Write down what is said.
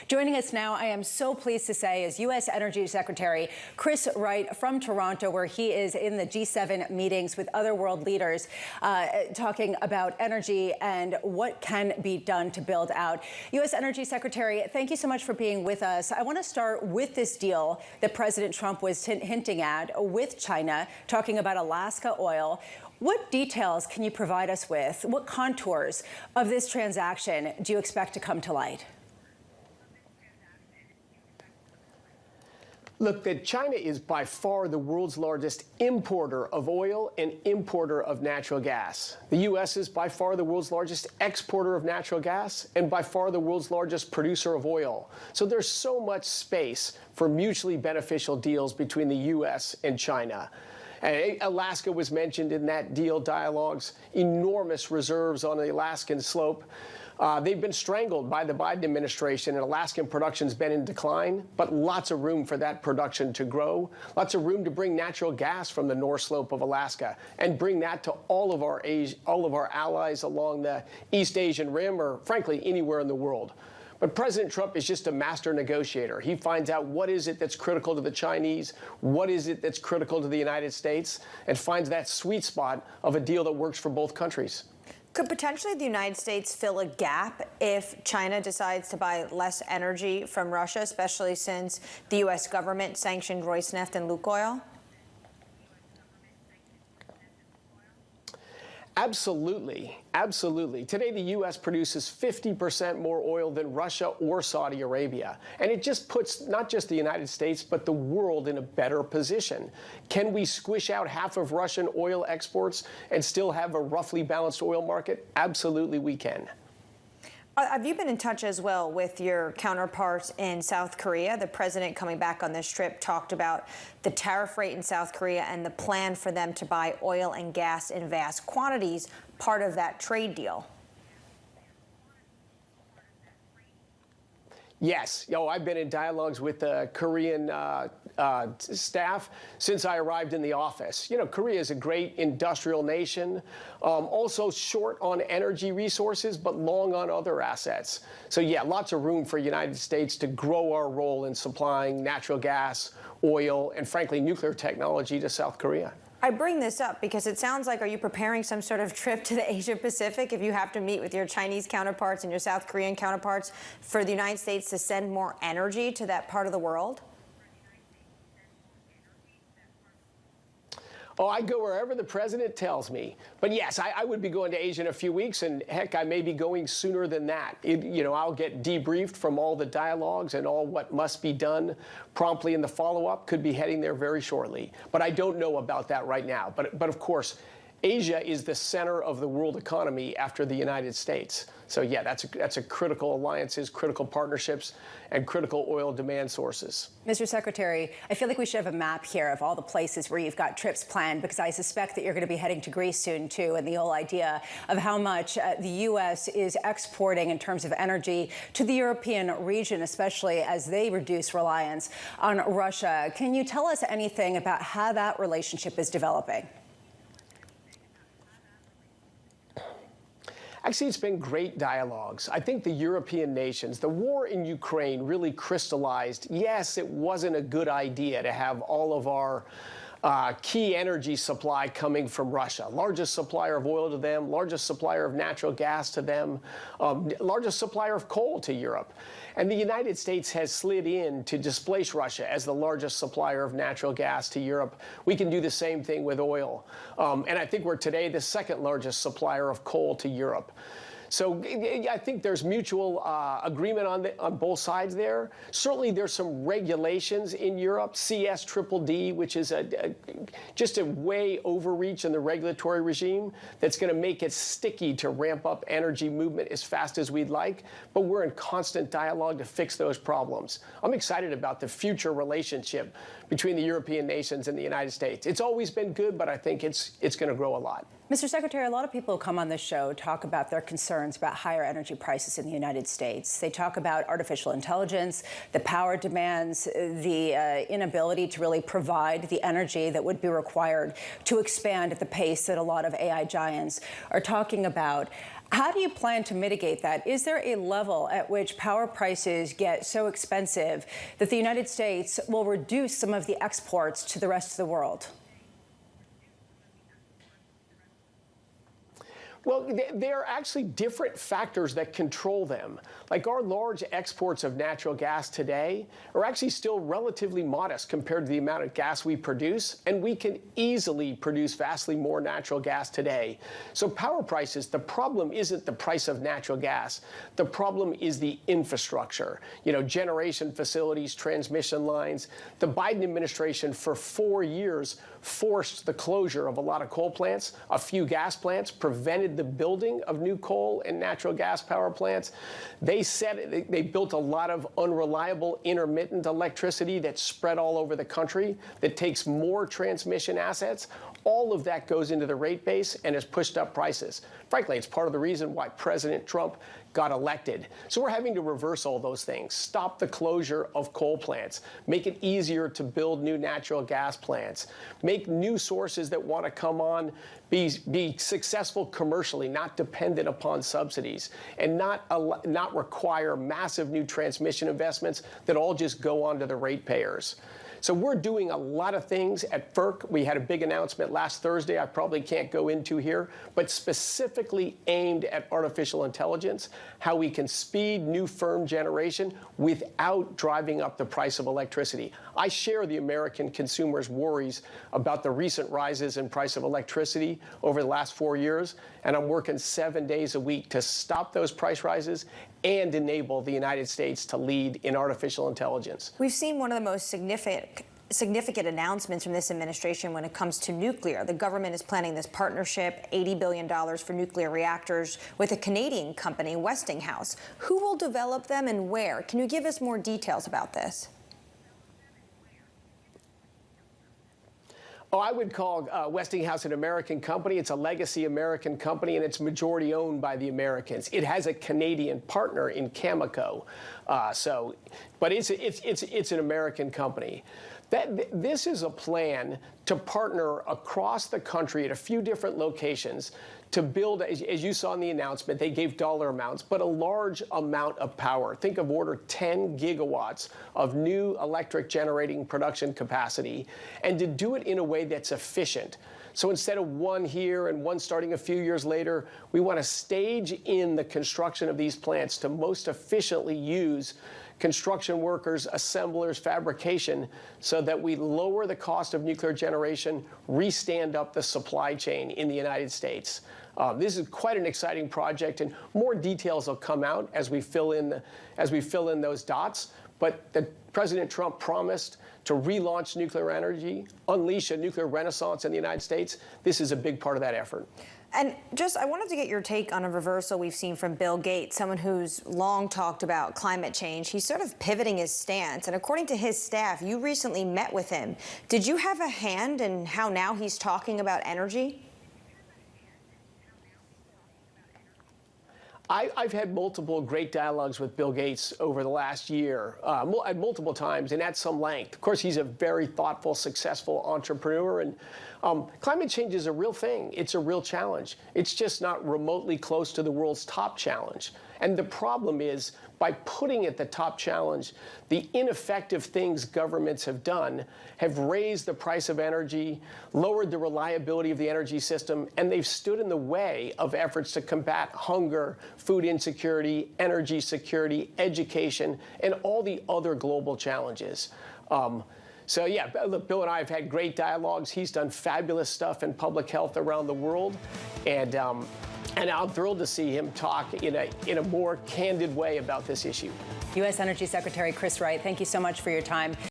Joining us now, I am so pleased to say, is U.S. Energy Secretary Chris Wright from Toronto, where he is in the G7 meetings with other world leaders, talking about energy and what can be done to build out. U.S. Energy Secretary, thank you so much for being with us. I want to start with this deal that President Trump was hinting at with China, talking about Alaska oil. What details can you provide us with? What contours of this transaction do you expect to come to light? Look, that China is by far the world's largest importer of oil and importer of natural gas. The U.S. is by far the world's largest exporter of natural gas and by far the world's largest producer of oil. So there's so much space for mutually beneficial deals between the U.S. and China. Alaska was mentioned in that deal dialogues, enormous reserves on the Alaskan slope. They've been strangled by the Biden administration, and Alaskan production's been in decline, but lots of room for that production to grow, lots of room to bring natural gas from the North Slope of Alaska and bring that to all of our allies along the East Asian Rim, or frankly, anywhere in the world. But President Trump is just a master negotiator. He finds out what is it that's critical to the Chinese, what is it that's critical to the United States, and finds that sweet spot of a deal that works for both countries. Could potentially the United States fill a gap if China decides to buy less energy from Russia, especially since the U.S. government sanctioned Rosneft and Lukoil? Absolutely. Absolutely. Today, the U.S. produces 50% more oil than Russia or Saudi Arabia. And it just puts not just the United States, but the world in a better position. Can we squish out half of Russian oil exports and still have a roughly balanced oil market? Absolutely, we can. Have you been in touch as well with your counterparts in South Korea? The president, coming back on this trip, talked about the tariff rate in South Korea and the plan for them to buy oil and gas in vast quantities, part of that trade deal. Yes. I've been in dialogues with the Korean staff since I arrived in the office. Korea is a great industrial nation, also short on energy resources, but long on other assets. So, yeah, lots of room for the United States to grow our role in supplying natural gas, oil, and, frankly, nuclear technology to South Korea. I bring this up because it sounds like, are you preparing some sort of trip to the Asia Pacific if you have to meet with your Chinese counterparts and your South Korean counterparts for the United States to send more energy to that part of the world? Oh, I go wherever the president tells me. But yes, I would be going to Asia in a few weeks, and heck, I may be going sooner than that. I'll get debriefed from all the dialogues and all what must be done promptly in the follow-up. Could be heading there very shortly. But I don't know about that right now. But of course, Asia is the center of the world economy after the United States. So yeah, that's a critical alliances, critical partnerships, and critical oil demand sources. Mr. Secretary, I feel like we should have a map here of all the places where you've got trips planned, because I suspect that you're going to be heading to Greece soon, too, and the whole idea of how much the U.S. is exporting in terms of energy to the European region, especially as they reduce reliance on Russia. Can you tell us anything about how that relationship is developing? Actually, it's been great dialogues. I think the European nations, the war in Ukraine really crystallized, yes, it wasn't a good idea to have all of our key energy supply coming from Russia. Largest supplier of oil to them, largest supplier of natural gas to them, largest supplier of coal to Europe. And the United States has slid in to displace Russia as the largest supplier of natural gas to Europe. We can do the same thing with oil. And I think we're today the second largest supplier of coal to Europe. So I think there's mutual agreement on both sides there. Certainly, there's some regulations in Europe, CSDDD, which is just a way overreach in the regulatory regime that's going to make it sticky to ramp up energy movement as fast as we'd like. But we're in constant dialogue to fix those problems. I'm excited about the future relationship between the European nations and the United States. It's always been good, but I think it's going to grow a lot. Mr. Secretary, a lot of people who come on this show talk about their concerns about higher energy prices in the United States. They talk about artificial intelligence, the power demands, the inability to really provide the energy that would be required to expand at the pace that a lot of AI giants are talking about. How do you plan to mitigate that? Is there a level at which power prices get so expensive that the United States will reduce some of the exports to the rest of the world? Well, there are actually different factors that control them. Like our large exports of natural gas today are actually still relatively modest compared to the amount of gas we produce, and we can easily produce vastly more natural gas today. So power prices, the problem isn't the price of natural gas. The problem is the infrastructure, generation facilities, transmission lines. The Biden administration for 4 years forced the closure of a lot of coal plants, a few gas plants, prevented the building of new coal and natural gas power plants. They built a lot of unreliable intermittent electricity that's spread all over the country that takes more transmission assets. All of that goes into the rate base and has pushed up prices. Frankly, it's part of the reason why President Trump got elected. So we're having to reverse all those things, stop the closure of coal plants, make it easier to build new natural gas plants, make new sources that want to come on be successful commercially, not dependent upon subsidies, and not require massive new transmission investments that all just go on to the ratepayers. So we're doing a lot of things at FERC. We had a big announcement last Thursday I probably can't go into here, but specifically aimed at artificial intelligence, how we can speed new firm generation without driving up the price of electricity. I share the American consumers' worries about the recent rises in price of electricity over the last 4 years, and I'm working 7 days a week to stop those price rises and enable the United States to lead in artificial intelligence. We've seen one of the most significant announcements from this administration when it comes to nuclear. The government is planning this partnership, $80 billion for nuclear reactors, with a Canadian company, Westinghouse. Who will develop them and where? Can you give us more details about this? Oh, I would call Westinghouse an American company. It's a legacy American company, and it's majority owned by the Americans. It has a Canadian partner in Cameco, but it's an American company. This is a plan to partner across the country at a few different locations to build, as you saw in the announcement, they gave dollar amounts, but a large amount of power. Think of order 10 gigawatts of new electric generating production capacity, and to do it in a way that's efficient. So instead of one here and one starting a few years later, we want to stage in the construction of these plants to most efficiently use construction workers, assemblers, fabrication, so that we lower the cost of nuclear generation, re-stand up the supply chain in the United States. This is quite an exciting project, and more details will come out as we fill in those dots. But President Trump promised to relaunch nuclear energy, unleash a nuclear renaissance in the United States. This is a big part of that effort. And I wanted to get your take on a reversal we've seen from Bill Gates, someone who's long talked about climate change. He's sort of pivoting his stance. And according to his staff, you recently met with him. Did you have a hand in how now he's talking about energy? I've had multiple great dialogues with Bill Gates over the last year, at multiple times and at some length. Of course, he's a very thoughtful, successful entrepreneur, and climate change is a real thing. It's a real challenge. It's just not remotely close to the world's top challenge. And the problem is, by putting it the top challenge, the ineffective things governments have done have raised the price of energy, lowered the reliability of the energy system, and they've stood in the way of efforts to combat hunger, food insecurity, energy security, education, and all the other global challenges. So yeah, look, Bill and I have had great dialogues. He's done fabulous stuff in public health around the world, and I'm thrilled to see him talk in a more candid way about this issue. U.S. Energy Secretary Chris Wright, thank you so much for your time.